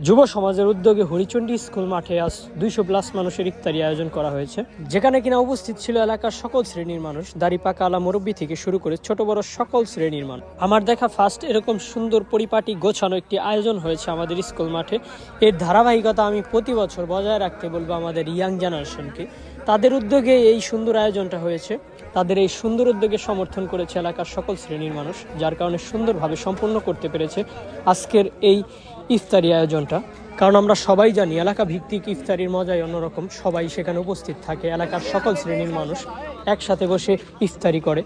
যুব সমাজের উদ্যোগে হরিচণ্ডী স্কুল মাঠে আজ 200+ মানুষের ইফতারি আয়োজন করা হয়েছে, যেখানে কিনা উপস্থিত ছিল এলাকার সকল শ্রেণীর মানুষ, দাড়ি পাকা আলা মুরব্বী থেকে শুরু করে ছোট বড় সকল শ্রেণীর মানুষ। আমার দেখা ফার্স্ট এরকম সুন্দর পরিপাটি গোছানো একটি আয়োজন হয়েছে আমাদের স্কুল মাঠে। এর ধারাবাহিকতা আমি প্রতি বছর বজায় রাখতে বলবো আমাদের ইয়াং জেনারেশনকে। তাদের উদ্যোগে এই সুন্দর আয়োজনটা হয়েছে, তাদের এই সুন্দর উদ্যোগে সমর্থন করেছে এলাকার সকল শ্রেণীর মানুষ, যার কারণে সুন্দরভাবে সম্পূর্ণ করতে পেরেছে আজকের এই ইফতারি আয়োজনটা। কারণ আমরা সবাই জানি এলাকা ভিত্তিক ইফতারির মজাই অন্যরকম, সবাই সেখানে উপস্থিত থাকে, এলাকার সকল শ্রেণীর মানুষ একসাথে বসে ইফতারি করে।